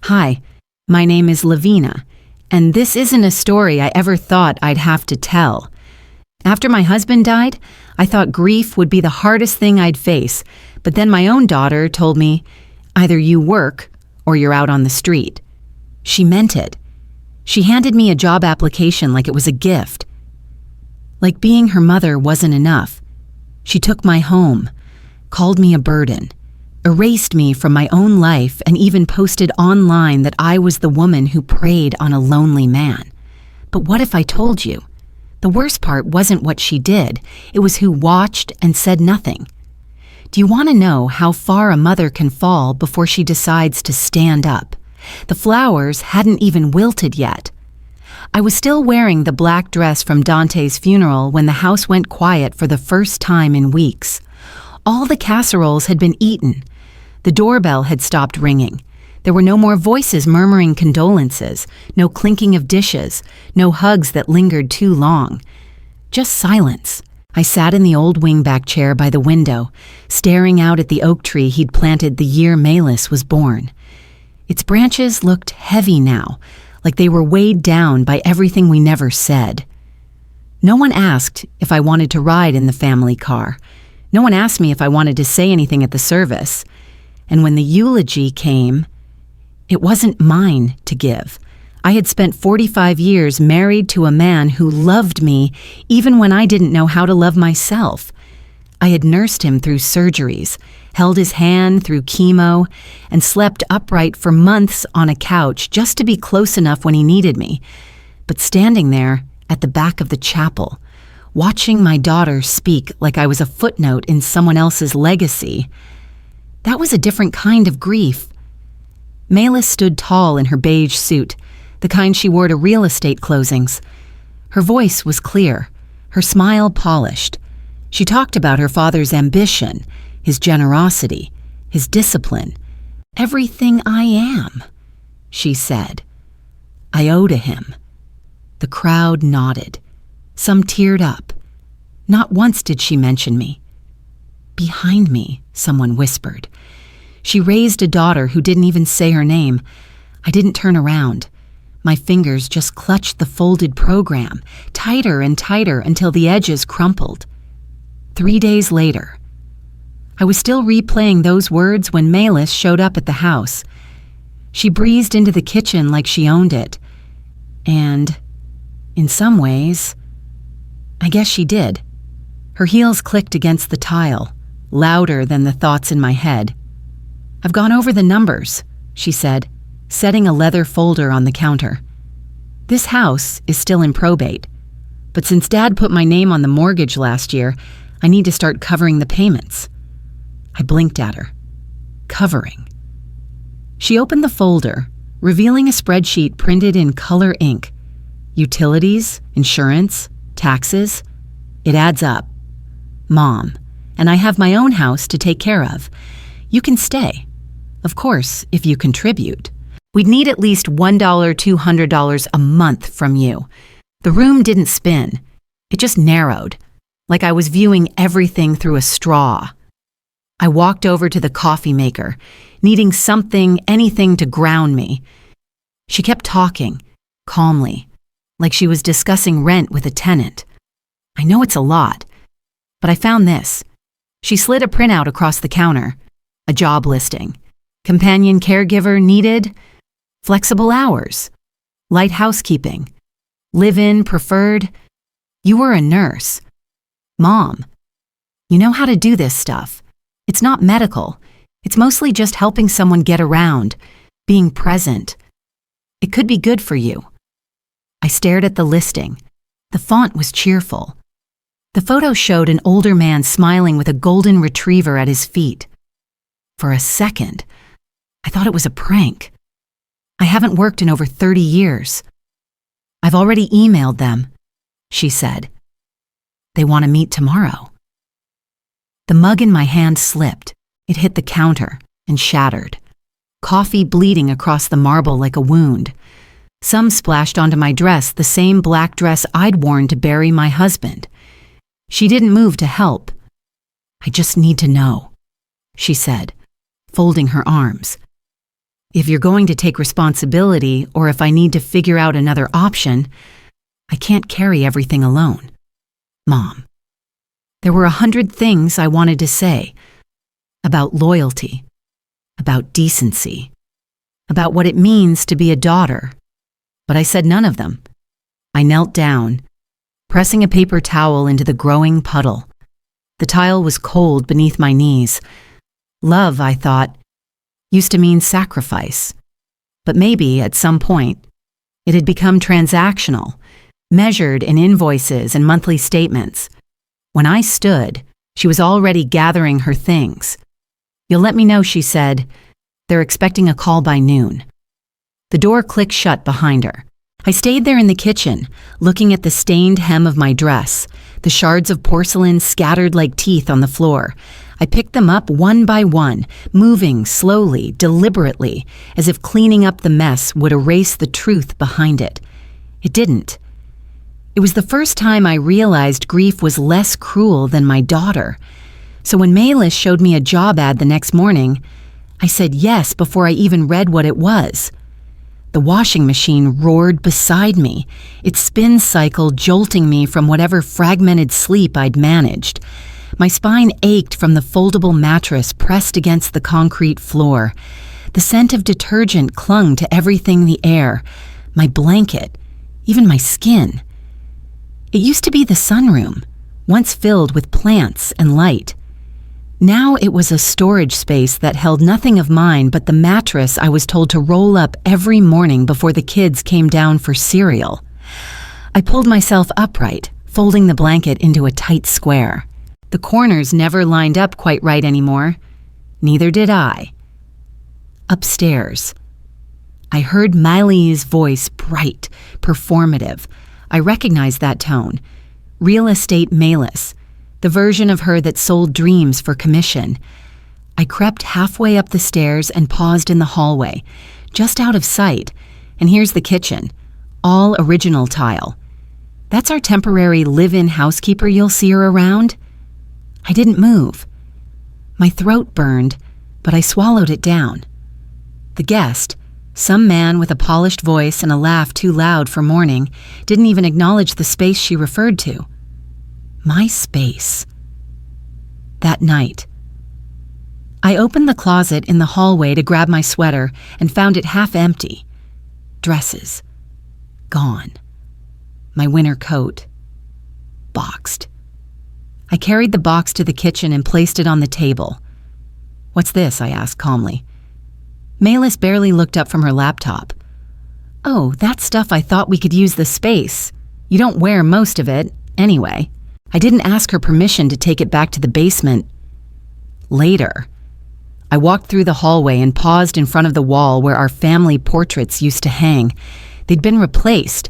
Hi, my name is Lavina, and this isn't a story I ever thought I'd have to tell. After my husband died, I thought grief would be the hardest thing I'd face, but then my own daughter told me, either you work or you're out on the street. She meant it. She handed me a job application like it was a gift. Like being her mother wasn't enough. She took my home, called me a burden, erased me from my own life, and even posted online that I was the woman who preyed on a lonely man. But what if I told you? The worst part wasn't what she did, it was who watched and said nothing. Do you want to know how far a mother can fall before she decides to stand up? The flowers hadn't even wilted yet. I was still wearing the black dress from Dante's funeral when the house went quiet for the first time in weeks. All the casseroles had been eaten. The doorbell had stopped ringing. There were no more voices murmuring condolences, no clinking of dishes, no hugs that lingered too long. Just silence. I sat in the old wingback chair by the window, staring out at the oak tree he'd planted the year Melis was born. Its branches looked heavy now, like they were weighed down by everything we never said. No one asked if I wanted to ride in the family car. No one asked me if I wanted to say anything at the service. And when the eulogy came, it wasn't mine to give. I had spent 45 years married to a man who loved me even when I didn't know how to love myself. I had nursed him through surgeries, held his hand through chemo, and slept upright for months on a couch just to be close enough when he needed me. But standing there at the back of the chapel, watching my daughter speak like I was a footnote in someone else's legacy, that was a different kind of grief. Melis stood tall in her beige suit, the kind she wore to real estate closings. Her voice was clear, her smile polished. She talked about her father's ambition, his generosity, his discipline. Everything I am, she said. I owe to him. The crowd nodded. Some teared up. Not once did she mention me. Behind me, someone whispered. She raised a daughter who didn't even say her name. I didn't turn around. My fingers just clutched the folded program, tighter and tighter until the edges crumpled. 3 days later, I was still replaying those words when Melis showed up at the house. She breezed into the kitchen like she owned it. And, in some ways, I guess she did. Her heels clicked against the tile, louder than the thoughts in my head. I've gone over the numbers, she said, setting a leather folder on the counter. This house is still in probate, but since Dad put my name on the mortgage last year, I need to start covering the payments. I blinked at her. Covering. She opened the folder, revealing a spreadsheet printed in color ink. Utilities, insurance, taxes. It adds up. Mom, and I have my own house to take care of. You can stay. Of course, if you contribute. We'd need at least $100, $200 a month from you. The room didn't spin. It just narrowed, like I was viewing everything through a straw. I walked over to the coffee maker, needing something, anything to ground me. She kept talking, calmly, like she was discussing rent with a tenant. I know it's a lot, but I found this. She slid a printout across the counter. A job listing. Companion caregiver needed. Flexible hours. Light housekeeping. Live-in preferred. You were a nurse. Mom, you know how to do this stuff. It's not medical. It's mostly just helping someone get around, being present. It could be good for you. I stared at the listing. The font was cheerful. The photo showed an older man smiling with a golden retriever at his feet. For a second, I thought it was a prank. I haven't worked in over 30 years. I've already emailed them, she said. They want to meet tomorrow. The mug in my hand slipped. It hit the counter and shattered. Coffee bleeding across the marble like a wound. Some splashed onto my dress, the same black dress I'd worn to bury my husband. She didn't move to help. I just need to know, she said, folding her arms. If you're going to take responsibility, or if I need to figure out another option, I can't carry everything alone. Mom. There were 100 things I wanted to say. About loyalty. About decency. About what it means to be a daughter. But I said none of them. I knelt down, pressing a paper towel into the growing puddle. The tile was cold beneath my knees. Love, I thought, used to mean sacrifice. But maybe, at some point, it had become transactional, measured in invoices and monthly statements. When I stood, she was already gathering her things. "You'll let me know," she said. "They're expecting a call by noon." The door clicked shut behind her. I stayed there in the kitchen, looking at the stained hem of my dress, the shards of porcelain scattered like teeth on the floor. I picked them up one by one, moving slowly, deliberately, as if cleaning up the mess would erase the truth behind it. It didn't. It was the first time I realized grief was less cruel than my daughter. So when Malis showed me a job ad the next morning, I said yes before I even read what it was. The washing machine roared beside me, its spin cycle jolting me from whatever fragmented sleep I'd managed. My spine ached from the foldable mattress pressed against the concrete floor. The scent of detergent clung to everything in the air, my blanket, even my skin. It used to be the sunroom, once filled with plants and light. Now it was a storage space that held nothing of mine but the mattress I was told to roll up every morning before the kids came down for cereal. I pulled myself upright, folding the blanket into a tight square. The corners never lined up quite right anymore. Neither did I. Upstairs. I heard Miley's voice, bright, performative. I recognized that tone. Real estate Malis. The version of her that sold dreams for commission. I crept halfway up the stairs and paused in the hallway, just out of sight. And here's the kitchen, all original tile. That's our temporary live-in housekeeper you'll see her around. I didn't move. My throat burned, but I swallowed it down. The guest, some man with a polished voice and a laugh too loud for morning, didn't even acknowledge the space she referred to. My space. That night, I opened the closet in the hallway to grab my sweater and found it half empty. Dresses. Gone. My winter coat. Boxed. I carried the box to the kitchen and placed it on the table. "What's this?" I asked calmly. Malis barely looked up from her laptop. "Oh, that's stuff I thought we could use the space. You don't wear most of it, anyway." I didn't ask her permission to take it back to the basement. Later, I walked through the hallway and paused in front of the wall where our family portraits used to hang. They'd been replaced.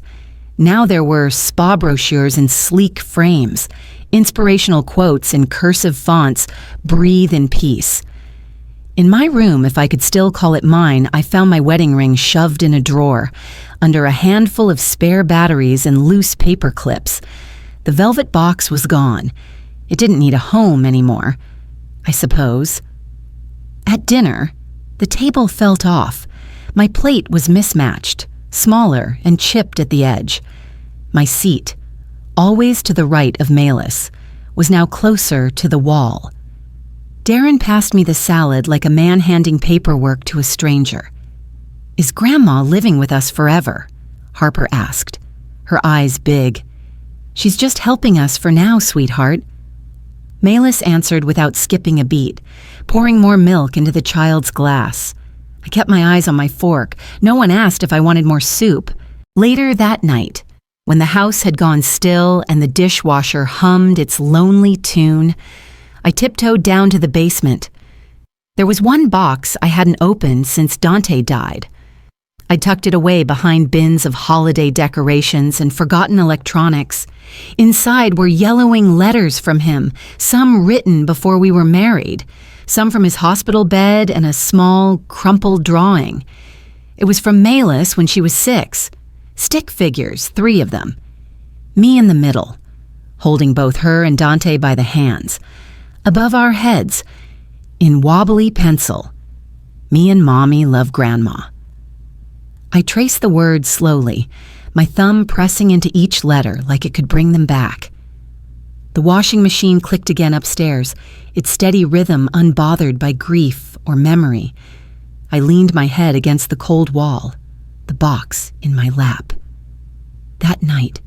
Now there were spa brochures in sleek frames, inspirational quotes in cursive fonts, "Breathe in peace." In my room, if I could still call it mine, I found my wedding ring shoved in a drawer, under a handful of spare batteries and loose paper clips. The velvet box was gone. It didn't need a home anymore, I suppose. At dinner, the table felt off. My plate was mismatched, smaller and chipped at the edge. My seat, always to the right of Malis, was now closer to the wall. Darren passed me the salad like a man handing paperwork to a stranger. "Is Grandma living with us forever?" Harper asked, her eyes big. "She's just helping us for now, sweetheart." Malis answered without skipping a beat, pouring more milk into the child's glass. I kept my eyes on my fork. No one asked if I wanted more soup. Later that night, when the house had gone still and the dishwasher hummed its lonely tune, I tiptoed down to the basement. There was one box I hadn't opened since Dante died. I tucked it away behind bins of holiday decorations and forgotten electronics. Inside were yellowing letters from him, some written before we were married, some from his hospital bed, and a small, crumpled drawing. It was from Malis when she was 6. Stick figures, 3 of them. Me in the middle, holding both her and Dante by the hands. Above our heads, in wobbly pencil, Me and Mommy love Grandma. I traced the words slowly, my thumb pressing into each letter like it could bring them back. The washing machine clicked again upstairs, its steady rhythm unbothered by grief or memory. I leaned my head against the cold wall, the box in my lap. That night,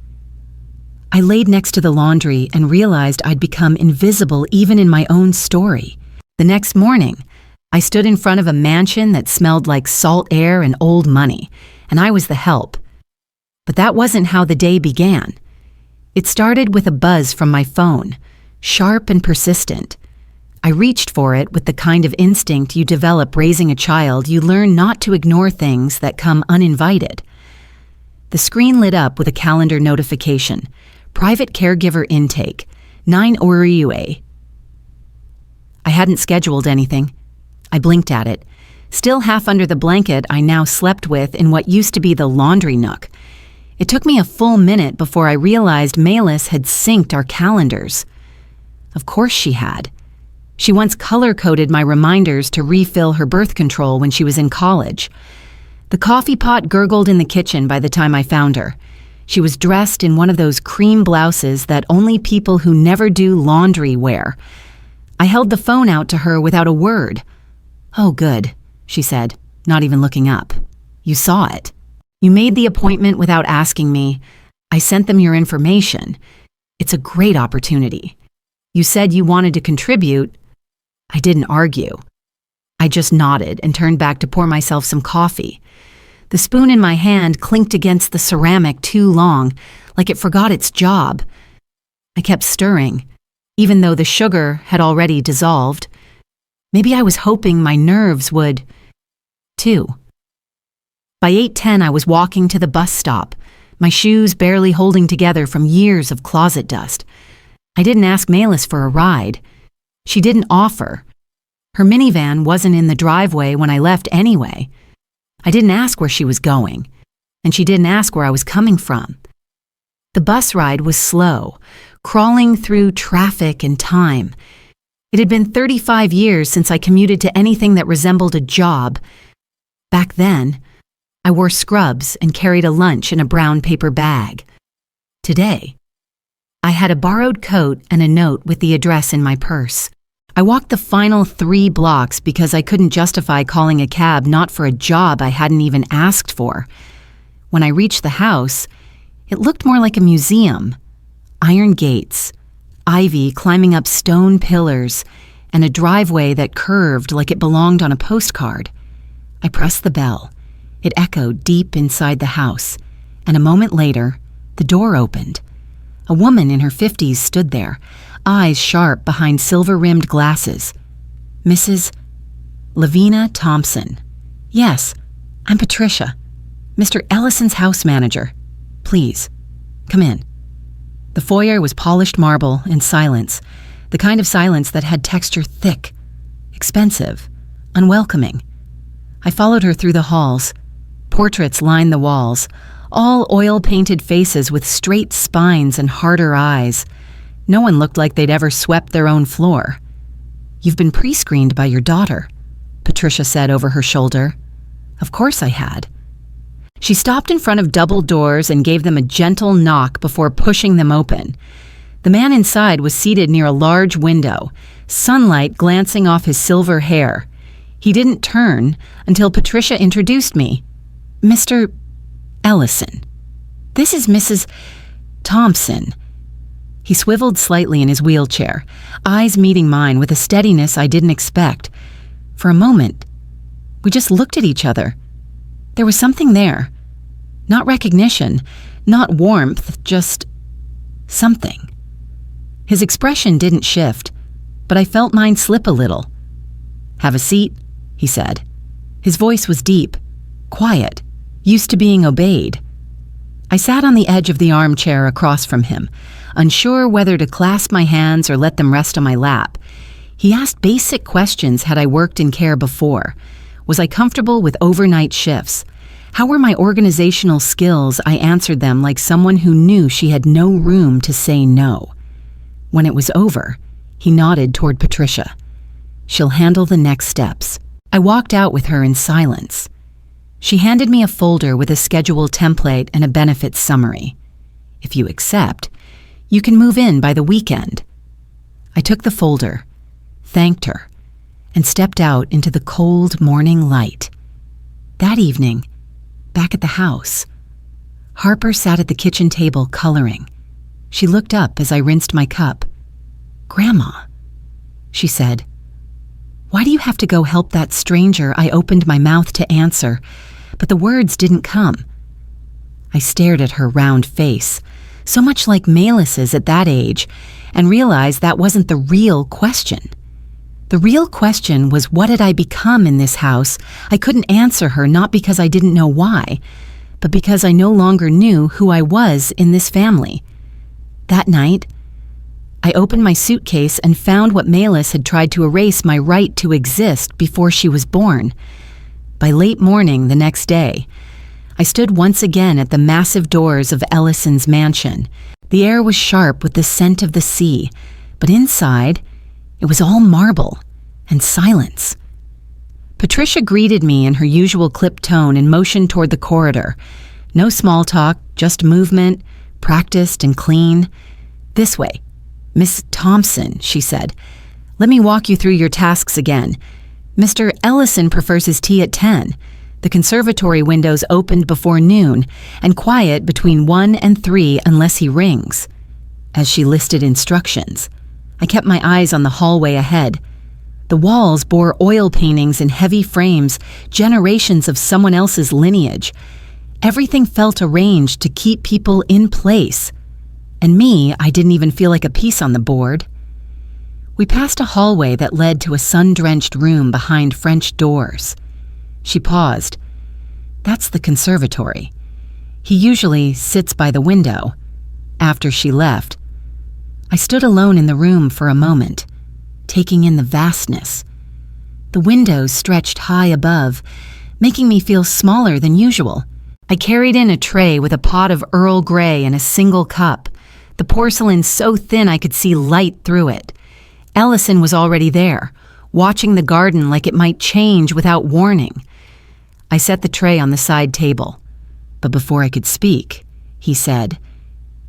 I laid next to the laundry and realized I'd become invisible even in my own story. The next morning, I stood in front of a mansion that smelled like salt air and old money, and I was the help. But that wasn't how the day began. It started with a buzz from my phone, sharp and persistent. I reached for it with the kind of instinct you develop raising a child. You learn not to ignore things that come uninvited. The screen lit up with a calendar notification. Private caregiver intake, 9 Oriue. I hadn't scheduled anything. I blinked at it. Still half under the blanket I now slept with in what used to be the laundry nook. It took me a full minute before I realized Malis had synced our calendars. Of course she had. She once color-coded my reminders to refill her birth control when she was in college. The coffee pot gurgled in the kitchen by the time I found her. She was dressed in one of those cream blouses that only people who never do laundry wear. I held the phone out to her without a word. "Oh, good," she said, not even looking up. "You saw it. You made the appointment without asking me. I sent them your information. It's a great opportunity. You said you wanted to contribute." I didn't argue. I just nodded and turned back to pour myself some coffee. The spoon in my hand clinked against the ceramic too long, like it forgot its job. I kept stirring, even though the sugar had already dissolved. Maybe I was hoping my nerves would, too. By 8:10, I was walking to the bus stop, my shoes barely holding together from years of closet dust. I didn't ask Malis for a ride. She didn't offer. Her minivan wasn't in the driveway when I left anyway. I didn't ask where she was going, and she didn't ask where I was coming from. The bus ride was slow, crawling through traffic and time. It had been 35 years since I commuted to anything that resembled a job. Back then, I wore scrubs and carried a lunch in a brown paper bag. Today, I had a borrowed coat and a note with the address in my purse. I walked the final 3 blocks because I couldn't justify calling a cab not for a job I hadn't even asked for. When I reached the house, it looked more like a museum. Iron gates, ivy climbing up stone pillars, and a driveway that curved like it belonged on a postcard. I pressed the bell. It echoed deep inside the house, and a moment later, the door opened. A woman in her 50s stood there, eyes sharp behind silver-rimmed glasses. "Mrs. Lavina Thompson." "Yes, I'm Patricia, Mr. Ellison's house manager. Please, come in." The foyer was polished marble and silence, the kind of silence that had texture thick, expensive, unwelcoming. I followed her through the halls. Portraits lined the walls, all oil-painted faces with straight spines and harder eyes. No one looked like they'd ever swept their own floor. "You've been pre-screened by your daughter," Patricia said over her shoulder. Of course I had. She stopped in front of double doors and gave them a gentle knock before pushing them open. The man inside was seated near a large window, sunlight glancing off his silver hair. He didn't turn until Patricia introduced me. "Mr. Ellison. This is Mrs. Thompson." He swiveled slightly in his wheelchair, eyes meeting mine with a steadiness I didn't expect. For a moment, we just looked at each other. There was something there. Not recognition, not warmth, just something. His expression didn't shift, but I felt mine slip a little. "Have a seat," he said. His voice was deep, quiet, used to being obeyed. I sat on the edge of the armchair across from him, unsure whether to clasp my hands or let them rest on my lap. He asked basic questions. Had I worked in care before? Was I comfortable with overnight shifts? How were my organizational skills? I answered them like someone who knew she had no room to say no. When it was over, he nodded toward Patricia. "She'll handle the next steps." I walked out with her in silence. She handed me a folder with a schedule template and a benefits summary. If you accept, you can move in by the weekend. I took the folder, thanked her, and stepped out into the cold morning light. That evening, back at the house, Harper sat at the kitchen table coloring. She looked up as I rinsed my cup. "Grandma," she said, "why do you have to go help that stranger?" I opened my mouth to answer, but the words didn't come. I stared at her round face, so much like Melis's at that age, and realized that wasn't the real question. The real question was, what had I become in this house? I couldn't answer her, not because I didn't know why, but because I no longer knew who I was in this family. That night, I opened my suitcase and found what Melis had tried to erase my right to exist before she was born. By late morning the next day, I stood once again at the massive doors of Ellison's mansion. The air was sharp with the scent of the sea, but inside, it was all marble and silence. Patricia greeted me in her usual clipped tone and motioned toward the corridor. No small talk, just movement, practiced and clean. "This way. Miss Thompson," she said. "Let me walk you through your tasks again. Mr. Ellison prefers his tea at 10. The conservatory windows opened before noon and quiet between 1 and 3 unless he rings." As she listed instructions, I kept my eyes on the hallway ahead. The walls bore oil paintings in heavy frames, generations of someone else's lineage. Everything felt arranged to keep people in place. And me, I didn't even feel like a piece on the board. We passed a hallway that led to a sun-drenched room behind French doors. She paused. "That's the conservatory. He usually sits by the window." After she left, I stood alone in the room for a moment, taking in the vastness. The windows stretched high above, making me feel smaller than usual. I carried in a tray with a pot of Earl Grey and a single cup, the porcelain so thin I could see light through it. Ellison was already there, watching the garden like it might change without warning. I set the tray on the side table, but before I could speak, he said,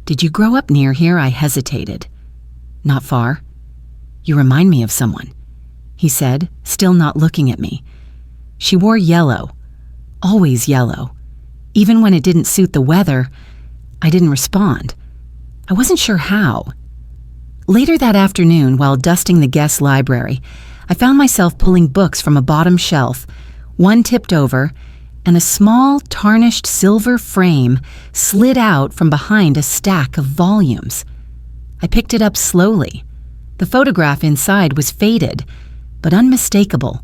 "Did you grow up near here?" I hesitated. "Not far." "You remind me of someone," he said, still not looking at me. "She wore yellow, always yellow. Even when it didn't suit the weather, I didn't respond. I wasn't sure how." Later that afternoon, while dusting the guest library, I found myself pulling books from a bottom shelf, one tipped over, and a small, tarnished silver frame slid out from behind a stack of volumes. I picked it up slowly. The photograph inside was faded, but unmistakable.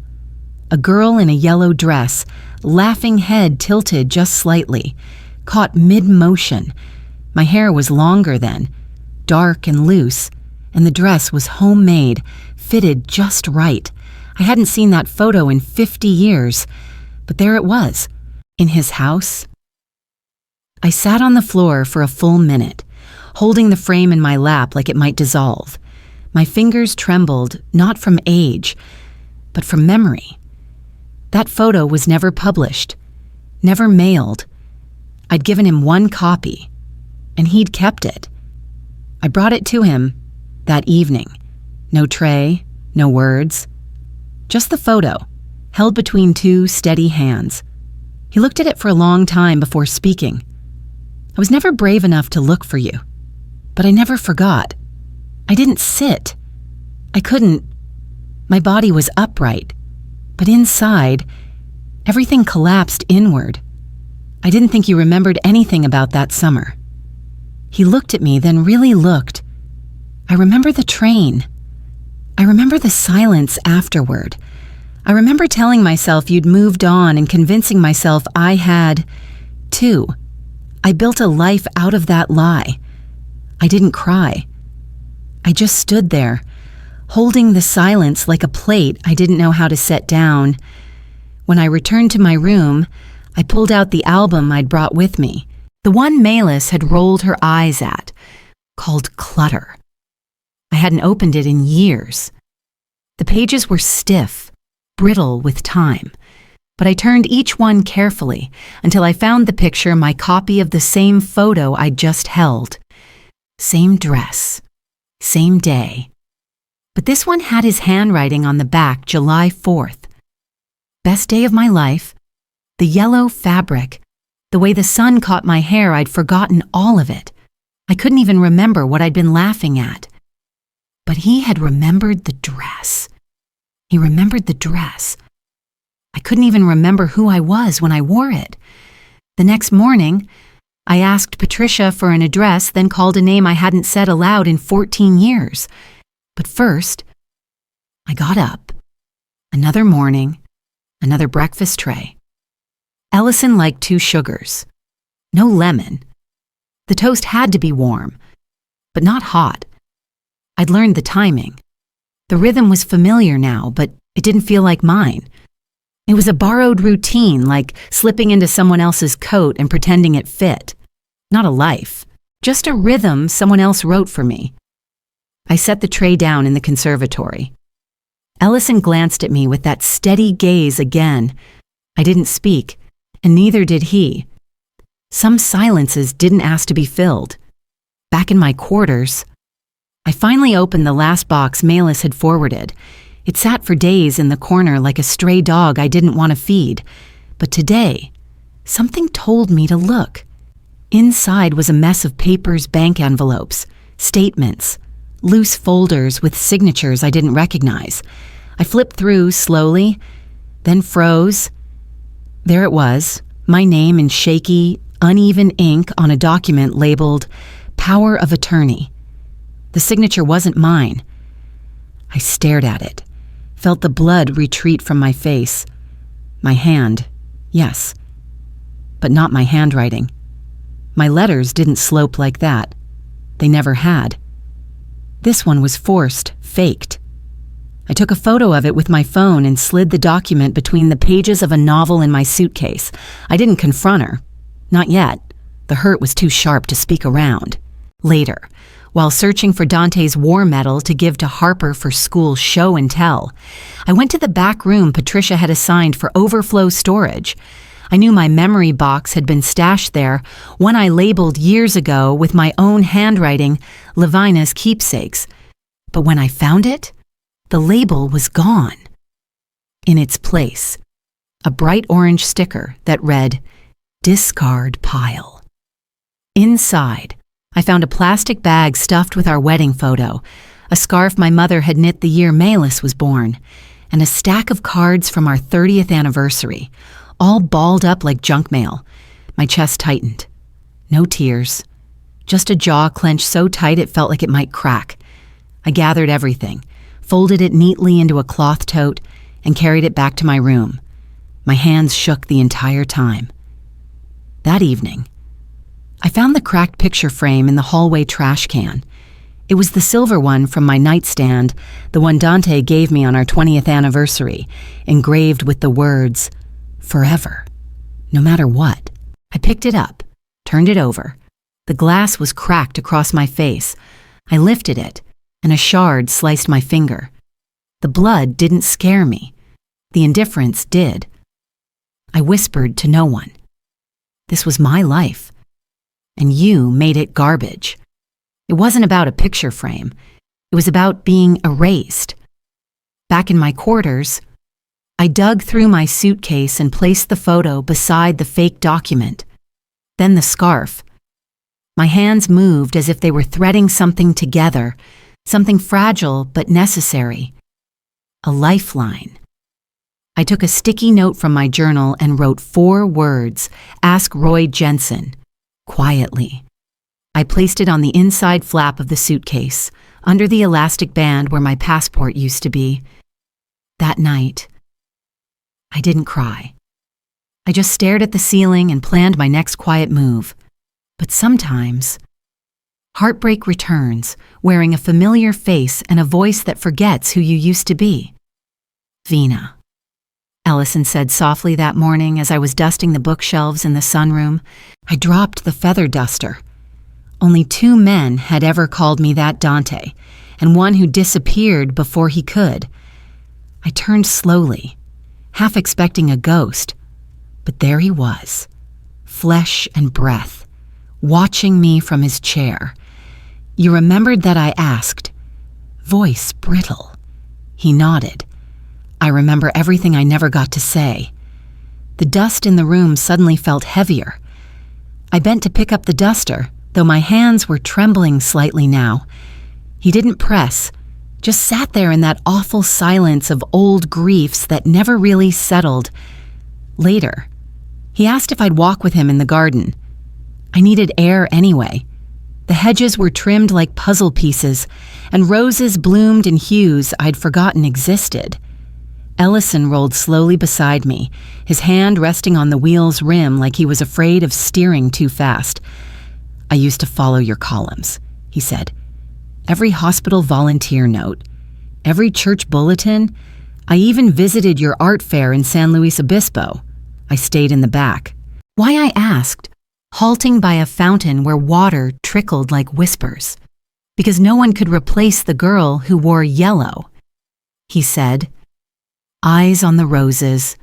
A girl in a yellow dress, laughing head tilted just slightly, caught mid-motion. My hair was longer then, dark and loose, and the dress was homemade, fitted just right. I hadn't seen that photo in 50 years, but there it was, in his house. I sat on the floor for a full minute, holding the frame in my lap like it might dissolve. My fingers trembled, not from age, but from memory. That photo was never published, never mailed. I'd given him one copy, and he'd kept it. I brought it to him that evening. No tray, no words, just the photo, held between two steady hands. He looked at it for a long time before speaking. "I was never brave enough to look for you, but I never forgot. I didn't sit. I couldn't. My body was upright, but inside, everything collapsed inward. I didn't think you remembered anything about that summer." He looked at me, then really looked. "I remember the train. I remember the silence afterward. I remember telling myself you'd moved on and convincing myself I had, too. I built a life out of that lie. I didn't cry. I just stood there, holding the silence like a plate I didn't know how to set down. When I returned to my room, I pulled out the album I'd brought with me, the one Melis had rolled her eyes at, called Clutter. I hadn't opened it in years. The pages were stiff, brittle with time. But I turned each one carefully until I found the picture, my copy of the same photo I'd just held. Same dress, same day. But this one had his handwriting on the back, July 4th. Best day of my life. The yellow fabric. The way the sun caught my hair, I'd forgotten all of it. I couldn't even remember what I'd been laughing at. But he had remembered the dress. He remembered the dress. I couldn't even remember who I was when I wore it. The next morning, I asked Patricia for an address, then called a name I hadn't said aloud in 14 years. But first, I got up. Another morning, another breakfast tray. Ellison liked 2 sugars. No lemon. The toast had to be warm, but not hot. I'd learned the timing. The rhythm was familiar now, but it didn't feel like mine. It was a borrowed routine, like slipping into someone else's coat and pretending it fit. Not a life, just a rhythm someone else wrote for me. I set the tray down in the conservatory. Ellison glanced at me with that steady gaze again. I didn't speak, and neither did he. Some silences didn't ask to be filled. Back in my quarters, I finally opened the last box Malis had forwarded. It sat for days in the corner like a stray dog I didn't want to feed. But today, something told me to look. Inside was a mess of papers, bank envelopes, statements, loose folders with signatures I didn't recognize. I flipped through slowly, then froze. There it was, my name in shaky, uneven ink on a document labeled Power of Attorney. The signature wasn't mine. I stared at it, felt the blood retreat from my face. My hand, yes, but not my handwriting. My letters didn't slope like that. They never had. This one was forced, faked. I took a photo of it with my phone and slid the document between the pages of a novel in my suitcase. I didn't confront her. Not yet. The hurt was too sharp to speak around. Later, while searching for Dante's war medal to give to Harper for school show and tell, I went to the back room Patricia had assigned for overflow storage. I knew my memory box had been stashed there, one I labeled years ago with my own handwriting, Levina's keepsakes. But when I found it, the label was gone. In its place, a bright orange sticker that read, "Discard pile." Inside, I found a plastic bag stuffed with our wedding photo, a scarf my mother had knit the year Malis was born, and a stack of cards from our 30th anniversary, all balled up like junk mail. My chest tightened. No tears, just a jaw clenched so tight it felt like it might crack. I gathered everything, folded it neatly into a cloth tote, and carried it back to my room. My hands shook the entire time. That evening, I found the cracked picture frame in the hallway trash can. It was the silver one from my nightstand, the one Dante gave me on our 20th anniversary, engraved with the words, "Forever, no matter what." I picked it up, turned it over. The glass was cracked across my face. I lifted it, and a shard sliced my finger. The blood didn't scare me. The indifference did. I whispered to no one. This was my life, and you made it garbage. It wasn't about a picture frame. It was about being erased. Back in my quarters, I dug through my suitcase and placed the photo beside the fake document. Then the scarf. My hands moved as if they were threading something together, something fragile but necessary. A lifeline. I took a sticky note from my journal and wrote 4 words, "Ask Roy Jensen," quietly. I placed it on the inside flap of the suitcase, under the elastic band where my passport used to be. That night, I didn't cry. I just stared at the ceiling and planned my next quiet move. But sometimes, heartbreak returns, wearing a familiar face and a voice that forgets who you used to be. "Vina," Ellison said softly that morning as I was dusting the bookshelves in the sunroom. I dropped the feather duster. Only 2 men had ever called me that Dante, and one who disappeared before he could. I turned slowly, half expecting a ghost. But there he was, flesh and breath, watching me from his chair. You remembered that I asked, voice brittle. He nodded. I remember everything I never got to say. The dust in the room suddenly felt heavier. I bent to pick up the duster, though my hands were trembling slightly now. He didn't press, just sat there in that awful silence of old griefs that never really settled. Later, he asked if I'd walk with him in the garden. I needed air anyway. The hedges were trimmed like puzzle pieces, and roses bloomed in hues I'd forgotten existed. Ellison rolled slowly beside me, his hand resting on the wheel's rim like he was afraid of steering too fast. I used to follow your columns, he said. Every hospital volunteer note, every church bulletin. I even visited your art fair in San Luis Obispo. I stayed in the back. Why, I asked, halting by a fountain where water trickled like whispers. Because no one could replace the girl who wore yellow, he said, eyes on the roses.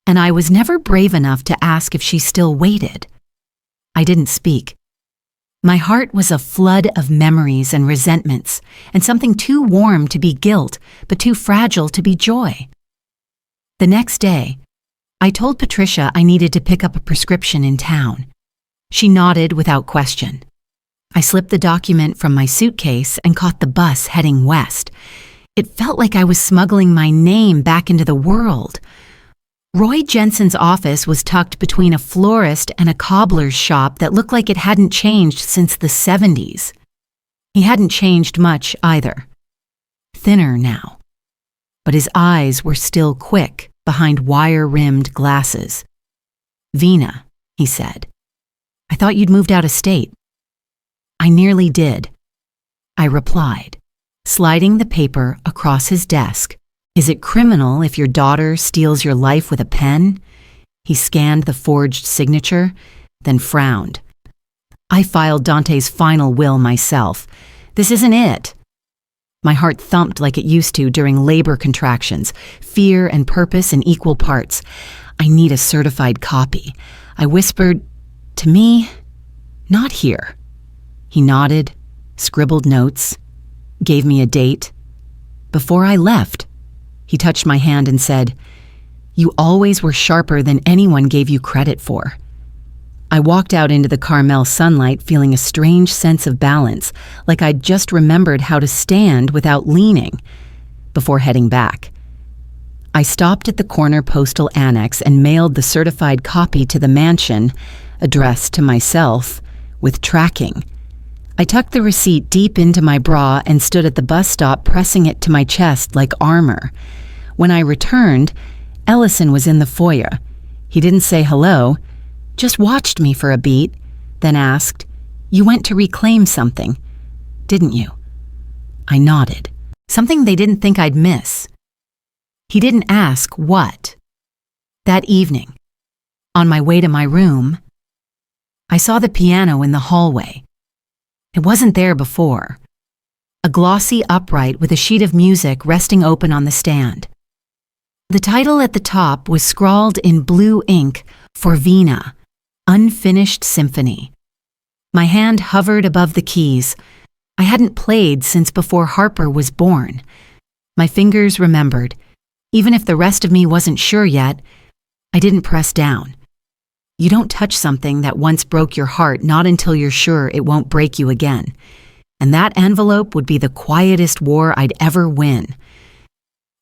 And I was never brave enough to ask if she still waited. I didn't speak. My heart was a flood of memories and resentments, and something too warm to be guilt, but too fragile to be joy. The next day, I told Patricia I needed to pick up a prescription in town. She nodded without question. I slipped the document from my suitcase and caught the bus heading west. It felt like I was smuggling my name back into the world. Roy Jensen's office was tucked between a florist and a cobbler's shop that looked like it hadn't changed since the 70s. He hadn't changed much either. Thinner now. But his eyes were still quick behind wire-rimmed glasses. Vina, he said, I thought you'd moved out of state. I nearly did. I replied, sliding the paper across his desk. Is it criminal if your daughter steals your life with a pen? He scanned the forged signature, then frowned. I filed Dante's final will myself. This isn't it. My heart thumped like it used to during labor contractions, fear and purpose in equal parts. I need a certified copy. I whispered, to me, not here. He nodded, scribbled notes, gave me a date. Before I left, he touched my hand and said, you always were sharper than anyone gave you credit for. I walked out into the Carmel sunlight feeling a strange sense of balance, like I'd just remembered how to stand without leaning, before heading back. I stopped at the corner postal annex and mailed the certified copy to the mansion, addressed to myself, with tracking. I tucked the receipt deep into my bra and stood at the bus stop pressing it to my chest like armor. When I returned, Ellison was in the foyer. He didn't say hello, just watched me for a beat, then asked, you went to reclaim something, didn't you? I nodded. Something they didn't think I'd miss. He didn't ask what. That evening, on my way to my room, I saw the piano in the hallway. It wasn't there before. A glossy upright with a sheet of music resting open on the stand. The title at the top was scrawled in blue ink for Vina, Unfinished Symphony. My hand hovered above the keys. I hadn't played since before Harper was born. My fingers remembered. Even if the rest of me wasn't sure yet, I didn't press down. You don't touch something that once broke your heart not until you're sure it won't break you again. And that envelope would be the quietest war I'd ever win.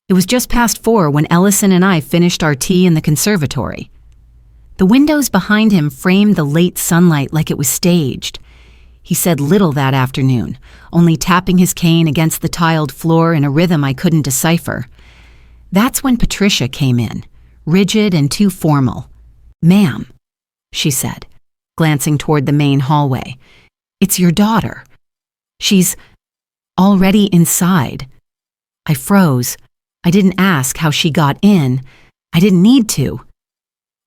It was just past 4 when Ellison and I finished our tea in the conservatory. The windows behind him framed the late sunlight like it was staged. He said little that afternoon, only tapping his cane against the tiled floor in a rhythm I couldn't decipher. That's when Patricia came in, rigid and too formal. Ma'am, she said, glancing toward the main hallway. It's your daughter. She's already inside. I froze. I didn't ask how she got in. I didn't need to.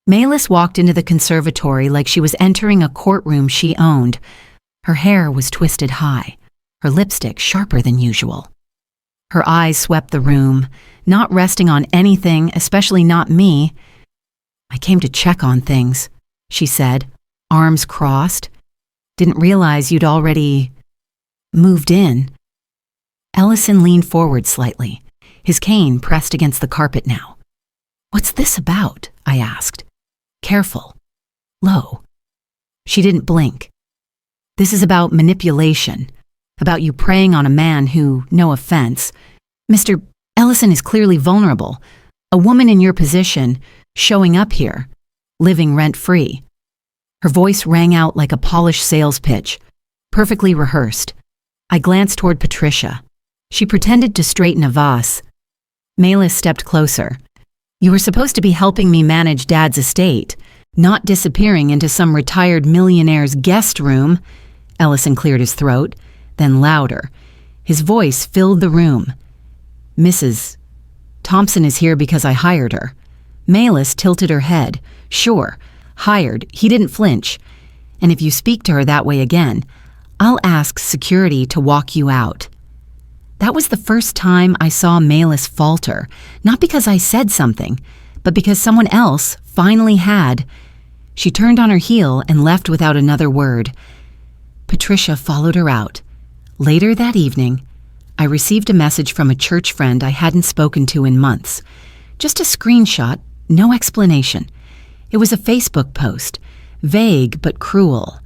Malis walked into the conservatory like she was entering a courtroom she owned. Her hair was twisted high, her lipstick sharper than usual. Her eyes swept the room, not resting on anything, especially not me. "I came to check on things," she said, arms crossed. "Didn't realize you'd already moved in." Ellison leaned forward slightly, his cane pressed against the carpet now. "What's this about?" I asked. Careful. Low. She didn't blink. "This is about manipulation, about you preying on a man who, no offense, Mr. Ellison is clearly vulnerable. A woman in your position, showing up here, living rent-free." Her voice rang out like a polished sales pitch, perfectly rehearsed. I glanced toward Patricia. She pretended to straighten a vase. Malis stepped closer. "You were supposed to be helping me manage Dad's estate, not disappearing into some retired millionaire's guest room." Ellison cleared his throat, then louder. His voice filled the room. "Mrs. Thompson is here because I hired her." Malis tilted her head. "Sure, hired." He didn't flinch. "And if you speak to her that way again, I'll ask security to walk you out." That was the first time I saw Malis falter, not because I said something, but because someone else finally had. She turned on her heel and left without another word. Patricia followed her out. Later that evening, I received a message from a church friend I hadn't spoken to in months. Just a screenshot, no explanation. It was a Facebook post, vague but cruel.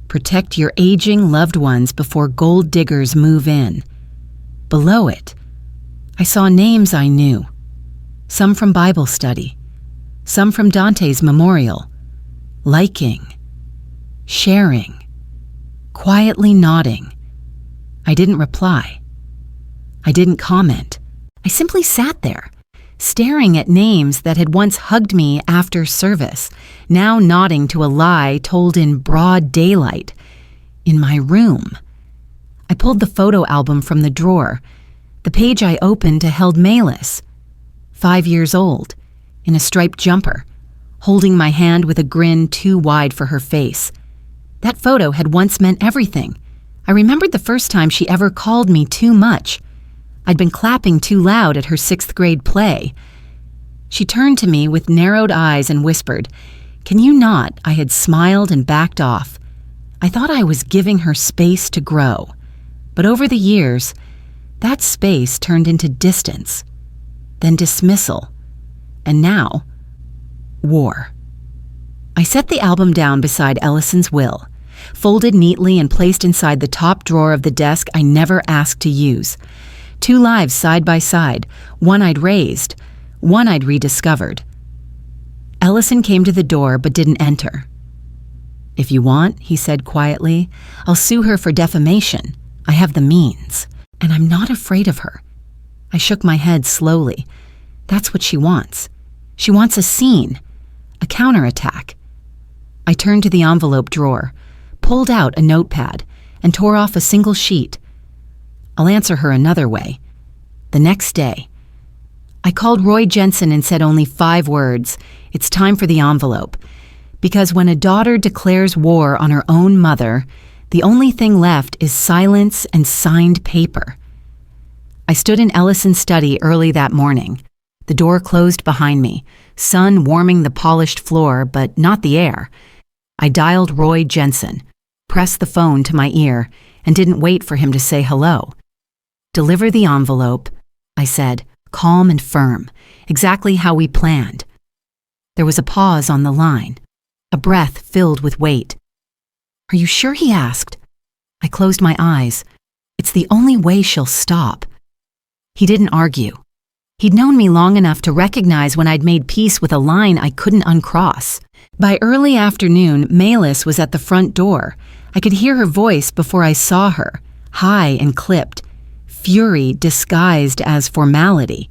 "Protect your aging loved ones before gold diggers move in." Below it, I saw names I knew. Some from Bible study, some from Dante's memorial. Liking, sharing, quietly nodding. I didn't reply. I didn't comment. I simply sat there, staring at names that had once hugged me after service, now nodding to a lie told in broad daylight. In my room. I pulled the photo album from the drawer. The page I opened held Malis, 5 years old, in a striped jumper, holding my hand with a grin too wide for her face. That photo had once meant everything. I remembered the first time she ever called me too much. I'd been clapping too loud at her 6th grade play. She turned to me with narrowed eyes and whispered, "Can you not?" I had smiled and backed off. I thought I was giving her space to grow. But over the years, that space turned into distance, then dismissal, and now, war. I set the album down beside Ellison's will, folded neatly and placed inside the top drawer of the desk I never asked to use. 2 lives side by side, one I'd raised, one I'd rediscovered. Ellison came to the door but didn't enter. "If you want," he said quietly, "I'll sue her for defamation. I have the means, and I'm not afraid of her." I shook my head slowly. That's what she wants. She wants a scene, a counterattack. I turned to the envelope drawer, pulled out a notepad, and tore off a single sheet. I'll answer her another way. The next day, I called Roy Jensen and said only 5 words. It's time for the envelope. Because when a daughter declares war on her own mother, the only thing left is silence and signed paper. I stood in Ellison's study early that morning. The door closed behind me, sun warming the polished floor, but not the air. I dialed Roy Jensen, pressed the phone to my ear, and didn't wait for him to say hello. "Deliver the envelope," I said, calm and firm, exactly how we planned. There was a pause on the line, a breath filled with weight. "Are you sure?" he asked. I closed my eyes. It's the only way she'll stop. He didn't argue. He'd known me long enough to recognize when I'd made peace with a line I couldn't uncross. By early afternoon, Malis was at the front door. I could hear her voice before I saw her, high and clipped, fury disguised as formality.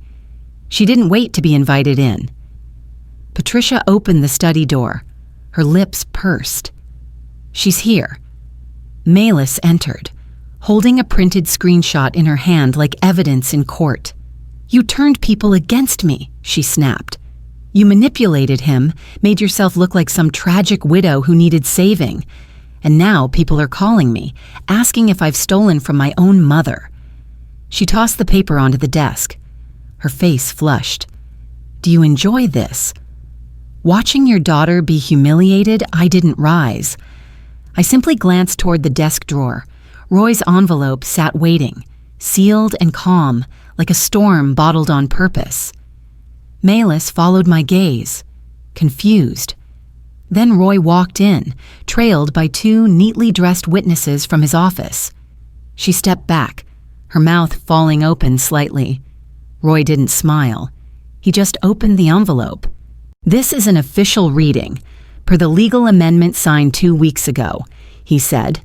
She didn't wait to be invited in. Patricia opened the study door, her lips pursed. "She's here." Malis entered, holding a printed screenshot in her hand like evidence in court. "You turned people against me," she snapped. "You manipulated him, made yourself look like some tragic widow who needed saving. And now people are calling me, asking if I've stolen from my own mother." She tossed the paper onto the desk. Her face flushed. "Do you enjoy this?" Watching your daughter be humiliated, I didn't rise. I simply glanced toward the desk drawer. Roy's envelope sat waiting, sealed and calm, like a storm bottled on purpose. Malis followed my gaze, confused. Then Roy walked in, trailed by two neatly dressed witnesses from his office. She stepped back, her mouth falling open slightly. Roy didn't smile. He just opened the envelope. "This is an official reading, per the legal amendment signed 2 weeks ago," he said.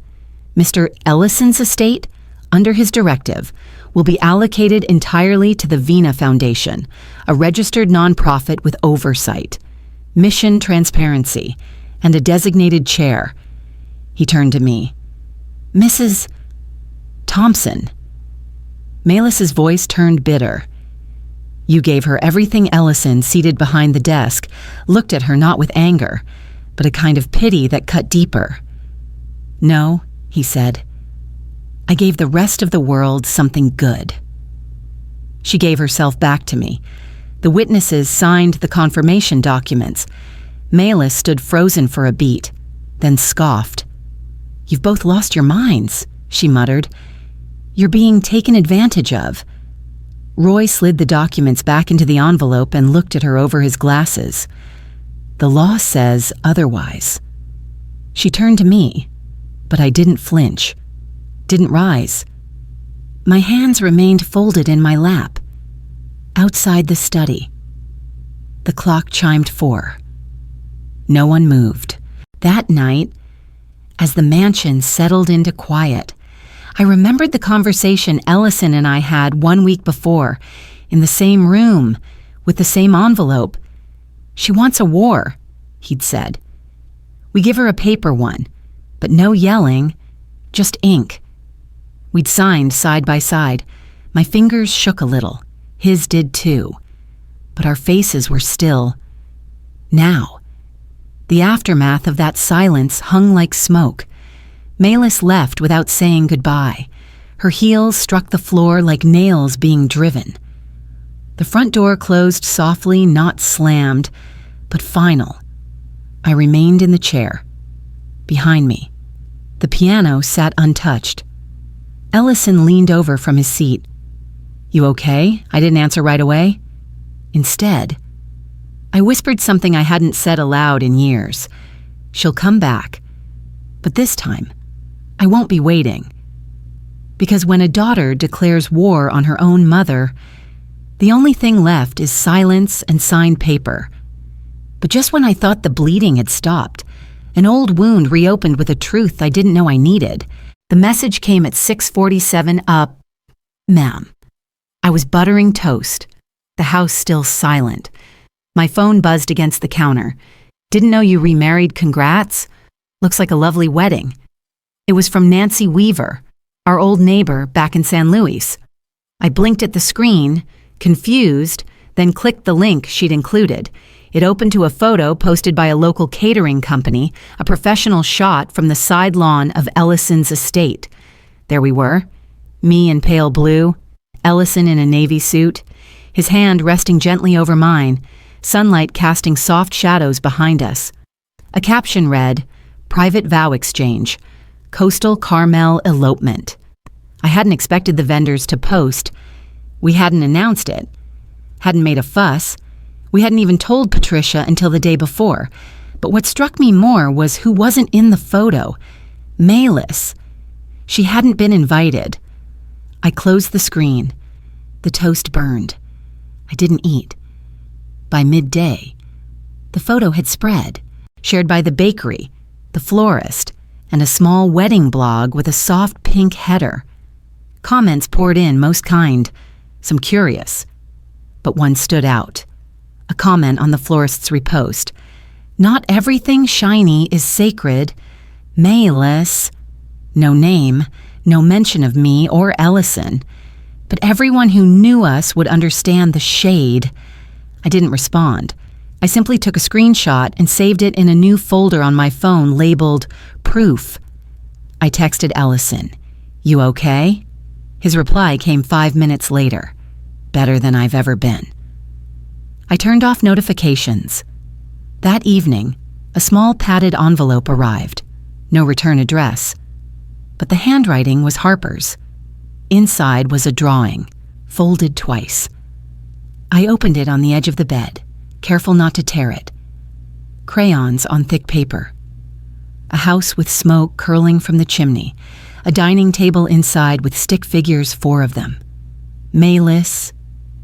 "Mr. Ellison's estate, under his directive, will be allocated entirely to the Vina Foundation, a registered nonprofit with oversight, mission transparency, and a designated chair." He turned to me. "Mrs. Thompson." Malis's voice turned bitter. "You gave her everything." Ellison, seated behind the desk, looked at her not with anger, but a kind of pity that cut deeper. "No," he said. "I gave the rest of the world something good." She gave herself back to me. The witnesses signed the confirmation documents. Malis stood frozen for a beat, then scoffed. "You've both lost your minds," she muttered. "You're being taken advantage of." Roy slid the documents back into the envelope and looked at her over his glasses. "The law says otherwise." She turned to me, but I didn't flinch, didn't rise. My hands remained folded in my lap. Outside the study, the clock chimed 4. No one moved. That night, as the mansion settled into quiet, I remembered the conversation Ellison and I had 1 week before, in the same room, with the same envelope. "She wants a war," he'd said. "We give her a paper one, but no yelling, just ink." We'd signed side by side. My fingers shook a little. His did too. But our faces were still. Now, the aftermath of that silence hung like smoke. Malis left without saying goodbye. Her heels struck the floor like nails being driven. The front door closed softly, not slammed, but final. I remained in the chair. Behind me, the piano sat untouched. Ellison leaned over from his seat. "You okay?" I didn't answer right away. Instead, I whispered something I hadn't said aloud in years. "She'll come back. But this time, I won't be waiting." Because when a daughter declares war on her own mother, the only thing left is silence and signed paper. But just when I thought the bleeding had stopped, an old wound reopened with a truth I didn't know I needed. The message came at 6:47. Ma'am. I was buttering toast, the house still silent. My phone buzzed against the counter. "Didn't know you remarried, congrats. Looks like a lovely wedding." It was from Nancy Weaver, our old neighbor back in San Luis. I blinked at the screen, confused, then clicked the link she'd included. It opened to a photo posted by a local catering company, a professional shot from the side lawn of Ellison's estate. There we were, me in pale blue, Ellison in a navy suit, his hand resting gently over mine, sunlight casting soft shadows behind us. A caption read, "Private vow exchange. Coastal Carmel elopement." I hadn't expected the vendors to post. We hadn't announced it, hadn't made a fuss. We hadn't even told Patricia until the day before. But what struck me more was who wasn't in the photo. Malis. She hadn't been invited. I closed the screen. The toast burned. I didn't eat. By midday, the photo had spread, shared by the bakery, the florist, and a small wedding blog with a soft pink header. Comments poured in, most kind, some curious. But one stood out. A comment on the florist's repost. "Not everything shiny is sacred. Malis." No name, no mention of me or Ellison. But everyone who knew us would understand the shade. I didn't respond. I simply took a screenshot and saved it in a new folder on my phone labeled Proof. I texted Ellison, "You okay?" His reply came 5 minutes later. Better than I've ever been. I turned off notifications. That evening, a small padded envelope arrived. No return address. But the handwriting was Harper's. Inside was a drawing, folded twice. I opened it on the edge of the bed, careful not to tear it. Crayons on thick paper. A house with smoke curling from the chimney, a dining table inside with stick figures, 4 of them. Mayless,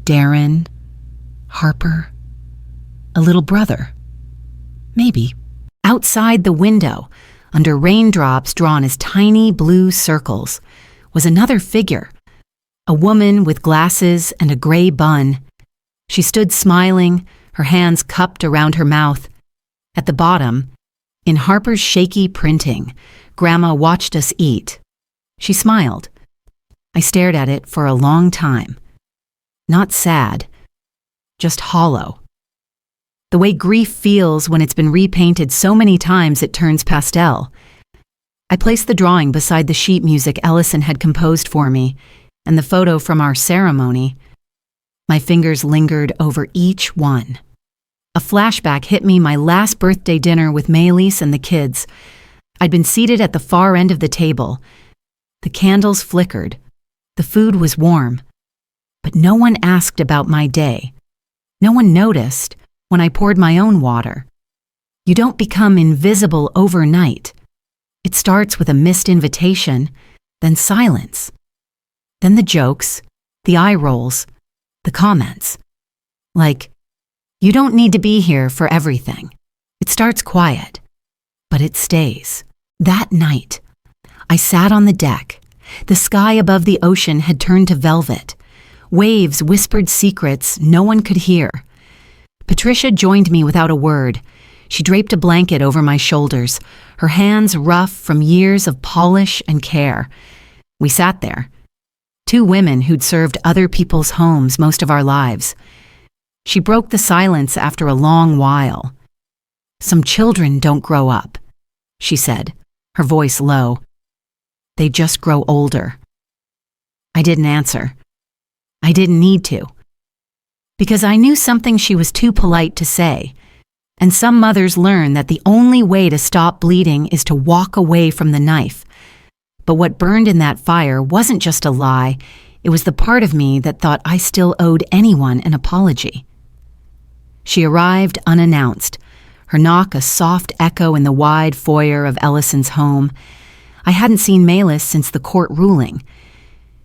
Darren, Harper, a little brother. Maybe. Outside the window, under raindrops drawn as tiny blue circles, was another figure, a woman with glasses and a gray bun. She stood smiling, her hands cupped around her mouth. At the bottom, in Harper's shaky printing, Grandma watched us eat. She smiled. I stared at it for a long time. Not sad, just hollow. The way grief feels when it's been repainted so many times it turns pastel. I placed the drawing beside the sheet music Ellison had composed for me and the photo from our ceremony. My fingers lingered over each one. A flashback hit me my last birthday dinner with Maylise and the kids. I'd been seated at the far end of the table. The candles flickered. The food was warm. But no one asked about my day. No one noticed when I poured my own water. You don't become invisible overnight. It starts with a missed invitation, then silence. Then the jokes, the eye rolls, the comments. Like, you don't need to be here for everything. It starts quiet, but it stays. That night, I sat on the deck. The sky above the ocean had turned to velvet. Waves whispered secrets no one could hear. Patricia joined me without a word. She draped a blanket over my shoulders, her hands rough from years of polish and care. We sat there. 2 women who'd served other people's homes most of our lives. She broke the silence after a long while. "Some children don't grow up," she said, her voice low. "They just grow older." I didn't answer. I didn't need to. Because I knew something she was too polite to say. And some mothers learn that the only way to stop bleeding is to walk away from the knife. But what burned in that fire wasn't just a lie. It was the part of me that thought I still owed anyone an apology. She arrived unannounced, her knock a soft echo in the wide foyer of Ellison's home. I hadn't seen Maylise since the court ruling.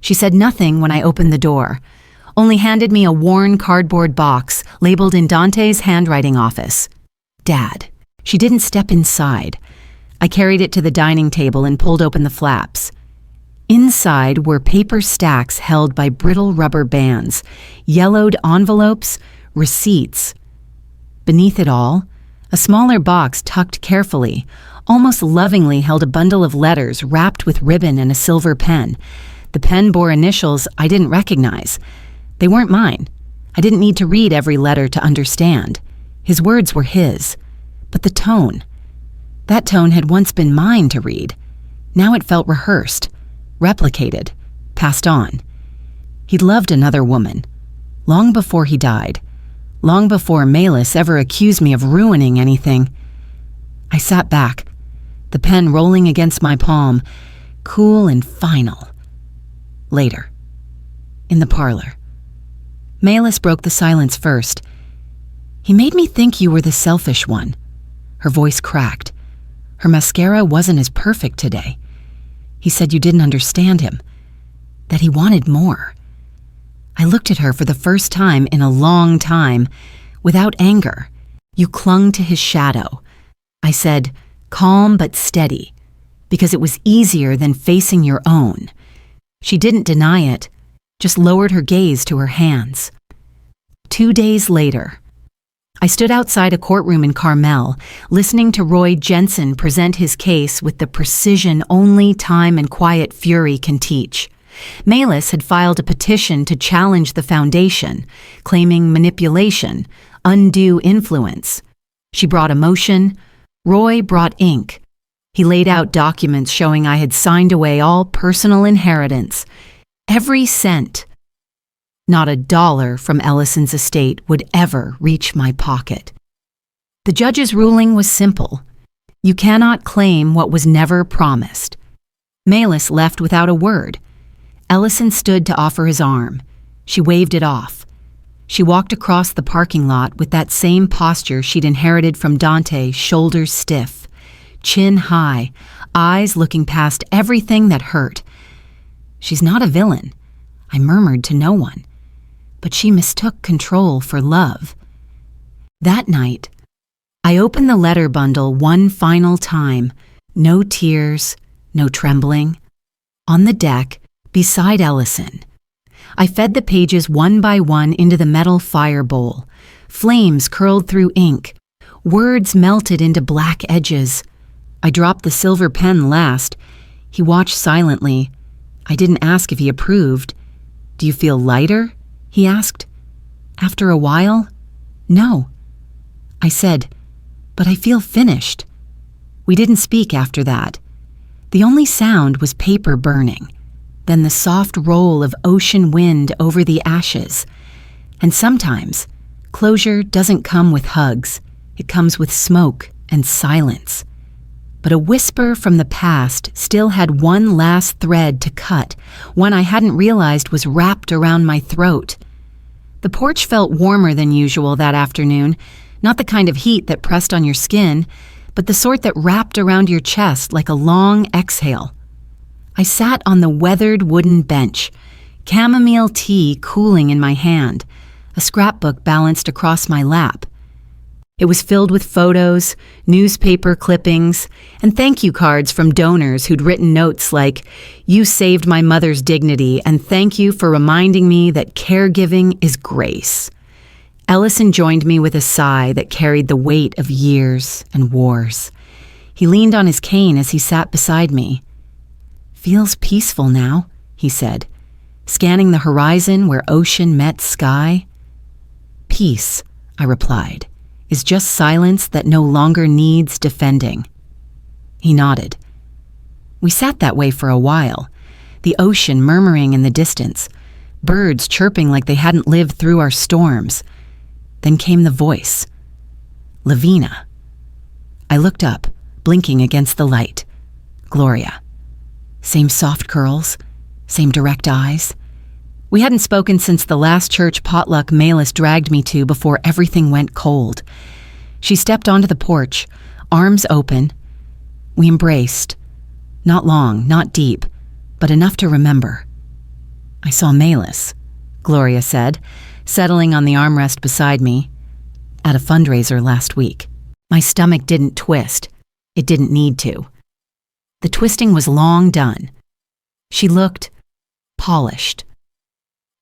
She said nothing when I opened the door, only handed me a worn cardboard box labeled in Dante's handwriting office. Dad. She didn't step inside. I carried it to the dining table and pulled open the flaps. Inside were paper stacks held by brittle rubber bands, yellowed envelopes, receipts. Beneath it all, a smaller box tucked carefully, almost lovingly held a bundle of letters wrapped with ribbon and a silver pen. The pen bore initials I didn't recognize. They weren't mine. I didn't need to read every letter to understand. His words were his. But the tone. That tone had once been mine to read. Now it felt rehearsed, replicated, passed on. He'd loved another woman, long before he died, long before Maylise ever accused me of ruining anything. I sat back, the pen rolling against my palm, cool and final. Later, in the parlor. Maylise broke the silence first. "He made me think you were the selfish one." Her voice cracked. Her mascara wasn't as perfect today. "He said you didn't understand him, that he wanted more." I looked at her for the first time in a long time, without anger. "You clung to his shadow." I said, calm but steady, because it was easier than facing your own. She didn't deny it, just lowered her gaze to her hands. 2 days later, I stood outside a courtroom in Carmel, listening to Roy Jensen present his case with the precision only time and quiet fury can teach. Maylise had filed a petition to challenge the foundation, claiming manipulation, undue influence. She brought emotion. Roy brought ink. He laid out documents showing I had signed away all personal inheritance. Every cent. Not a dollar from Ellison's estate would ever reach my pocket. The judge's ruling was simple. You cannot claim what was never promised. Melis left without a word. Ellison stood to offer his arm. She waved it off. She walked across the parking lot with that same posture she'd inherited from Dante, shoulders stiff, chin high, eyes looking past everything that hurt. She's not a villain, I murmured to no one, but she mistook control for love. That night, I opened the letter bundle one final time. No tears, no trembling. On the deck, beside Ellison, I fed the pages one by one into the metal fire bowl. Flames curled through ink. Words melted into black edges. I dropped the silver pen last. He watched silently. I didn't ask if he approved. "Do you feel lighter?" he asked. After a while, "No." I said, "But I feel finished." We didn't speak after that. The only sound was paper burning, then the soft roll of ocean wind over the ashes. And sometimes, closure doesn't come with hugs. It comes with smoke and silence. But a whisper from the past still had one last thread to cut, one I hadn't realized was wrapped around my throat. The porch felt warmer than usual that afternoon, not the kind of heat that pressed on your skin, but the sort that wrapped around your chest like a long exhale. I sat on the weathered wooden bench, chamomile tea cooling in my hand, a scrapbook balanced across my lap. It was filled with photos, newspaper clippings, and thank you cards from donors who'd written notes like, "You saved my mother's dignity, and thank you for reminding me that caregiving is grace." Ellison joined me with a sigh that carried the weight of years and wars. He leaned on his cane as he sat beside me. "Feels peaceful now," he said, scanning the horizon where ocean met sky. "Peace," I replied, "is just silence that no longer needs defending." He nodded. We sat that way for a while, the ocean murmuring in the distance, birds chirping like they hadn't lived through our storms. Then came the voice. "Lavina." I looked up, blinking against the light. Gloria. Same soft curls, same direct eyes. We hadn't spoken since the last church potluck Melis dragged me to before everything went cold. She stepped onto the porch, arms open. We embraced. Not long, not deep, but enough to remember. "I saw Melis," Gloria said, settling on the armrest beside me, "at a fundraiser last week." My stomach didn't twist. It didn't need to. The twisting was long done. She looked polished.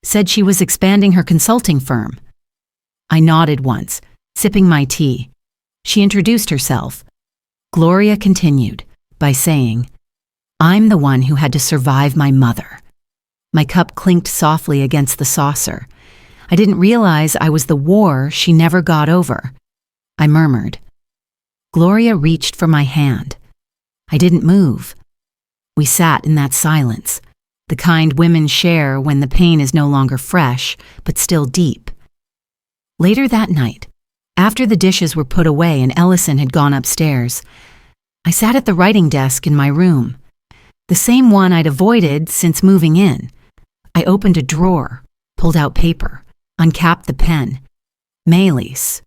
Said she was expanding her consulting firm. I nodded once, sipping my tea. She introduced herself. Gloria continued by saying, "I'm the one who had to survive my mother." My cup clinked softly against the saucer. I didn't realize I was the war she never got over. I murmured. Gloria reached for my hand. I didn't move. We sat in that silence, the kind women share when the pain is no longer fresh, but still deep. Later that night, after the dishes were put away and Ellison had gone upstairs, I sat at the writing desk in my room, the same one I'd avoided since moving in. I opened a drawer, pulled out paper, uncapped the pen. Melis.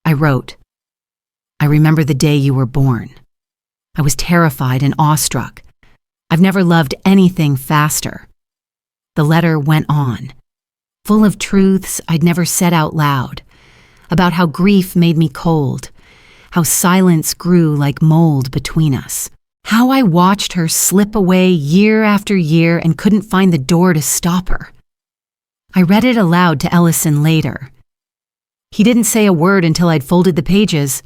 I wrote, "I remember the day you were born. I was terrified and awestruck. I've never loved anything faster." The letter went on, full of truths I'd never said out loud, about how grief made me cold, how silence grew like mold between us, how I watched her slip away year after year and couldn't find the door to stop her. I read it aloud to Ellison later. He didn't say a word until I'd folded the pages.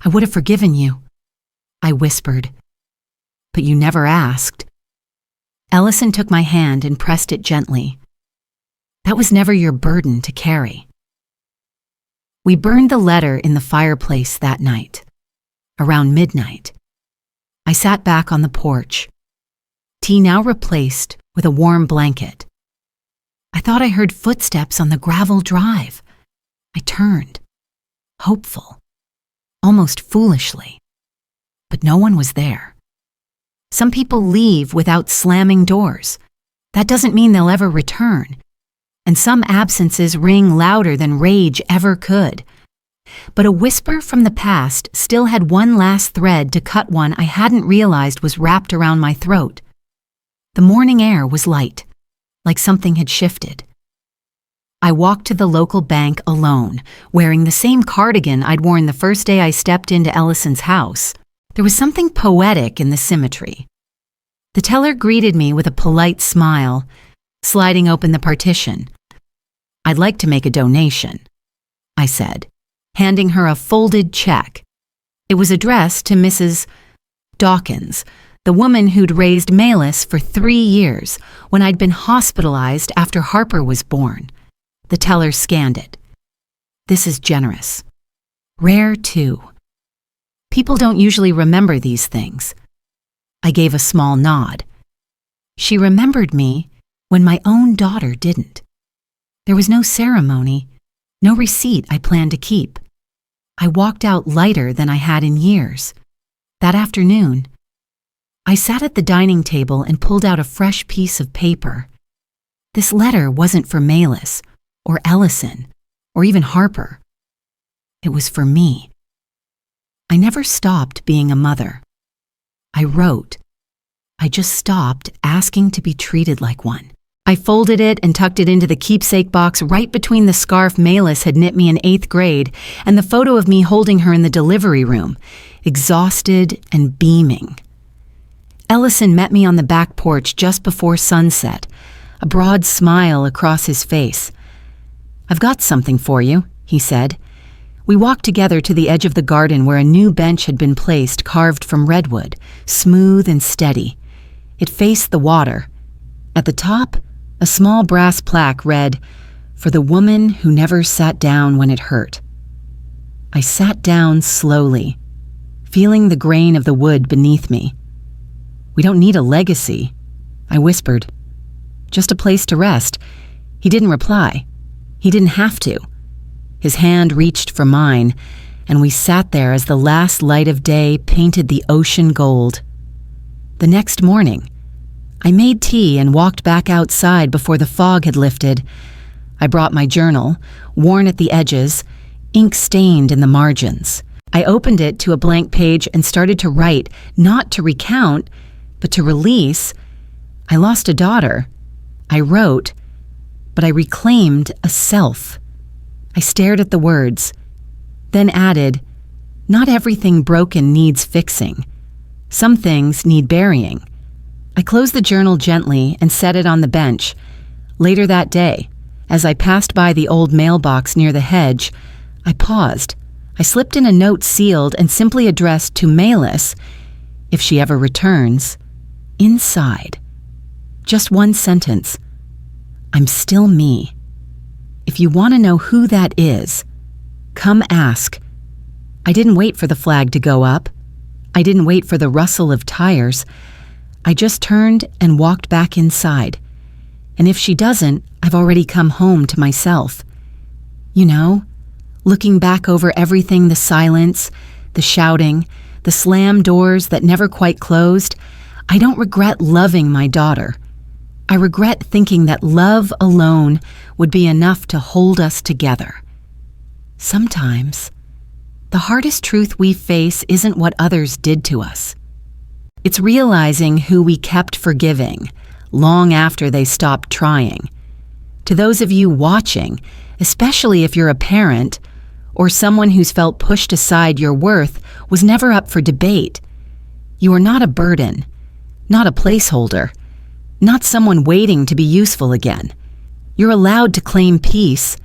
"I would have forgiven you," I whispered. "But you never asked." Ellison took my hand and pressed it gently. "That was never your burden to carry." We burned the letter in the fireplace that night. Around midnight, I sat back on the porch. Tea now replaced with a warm blanket. I thought I heard footsteps on the gravel drive. I turned, hopeful, almost foolishly. But no one was there. Some people leave without slamming doors. That doesn't mean they'll ever return. And some absences ring louder than rage ever could. But a whisper from the past still had one last thread to cut one I hadn't realized was wrapped around my throat. The morning air was light, like something had shifted. I walked to the local bank alone, wearing the same cardigan I'd worn the first day I stepped into Ellison's house. There was something poetic in the symmetry. The teller greeted me with a polite smile, sliding open the partition. "I'd like to make a donation," I said, handing her a folded check. It was addressed to Mrs. Dawkins, the woman who'd raised Malus for 3 years when I'd been hospitalized after Harper was born. The teller scanned it. "This is generous. Rare, too. People don't usually remember these things." I gave a small nod. She remembered me when my own daughter didn't. There was no ceremony, no receipt I planned to keep. I walked out lighter than I had in years. That afternoon, I sat at the dining table and pulled out a fresh piece of paper. This letter wasn't for Malus, or Ellison, or even Harper. It was for me. I never stopped being a mother. I wrote. I just stopped asking to be treated like one. I folded it and tucked it into the keepsake box right between the scarf Malus had knit me in 8th grade and the photo of me holding her in the delivery room, exhausted and beaming. Ellison met me on the back porch just before sunset, a broad smile across his face. "I've got something for you," he said. We walked together to the edge of the garden where a new bench had been placed, carved from redwood, smooth and steady. It faced the water. At the top, a small brass plaque read, "For the woman who never sat down when it hurt." I sat down slowly, feeling the grain of the wood beneath me. "We don't need a legacy," I whispered. "Just a place to rest." He didn't reply. He didn't have to. His hand reached for mine, and we sat there as the last light of day painted the ocean gold. The next morning, I made tea and walked back outside before the fog had lifted. I brought my journal, worn at the edges, ink stained in the margins. I opened it to a blank page and started to write, not to recount, but to release. I lost a daughter. I wrote, but I reclaimed a self. I stared at the words, then added, "Not everything broken needs fixing. Some things need burying." I closed the journal gently and set it on the bench. Later that day, as I passed by the old mailbox near the hedge, I paused. I slipped in a note sealed and simply addressed to Malus, if she ever returns, inside. Just one sentence. "I'm still me. If you want to know who that is, come ask." I didn't wait for the flag to go up. I didn't wait for the rustle of tires. I just turned and walked back inside. And if she doesn't, I've already come home to myself. You know, looking back over everything, the silence, the shouting, the slammed doors that never quite closed, I don't regret loving my daughter. I regret thinking that love alone would be enough to hold us together. Sometimes, the hardest truth we face isn't what others did to us. It's realizing who we kept forgiving long after they stopped trying. To those of you watching, especially if you're a parent or someone who's felt pushed aside, your worth was never up for debate. You are not a burden, not a placeholder, not someone waiting to be useful again. You're allowed to claim peace,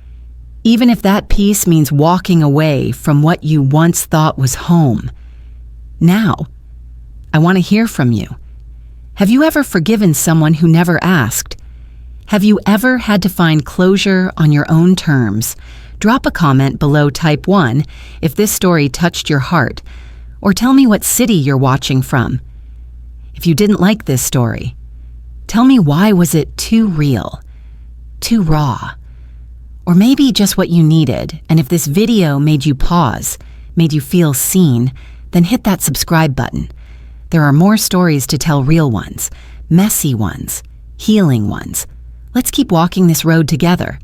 even if that peace means walking away from what you once thought was home. Now, I want to hear from you. Have you ever forgiven someone who never asked? Have you ever had to find closure on your own terms? Drop a comment below, type 1 if this story touched your heart, or tell me what city you're watching from. If you didn't like this story, Tell me, why was it too real? Too raw? Or maybe just what you needed, and if this video made you pause, made you feel seen, then hit that subscribe button. There are more stories to tell, real ones, messy ones, healing ones. Let's keep walking this road together.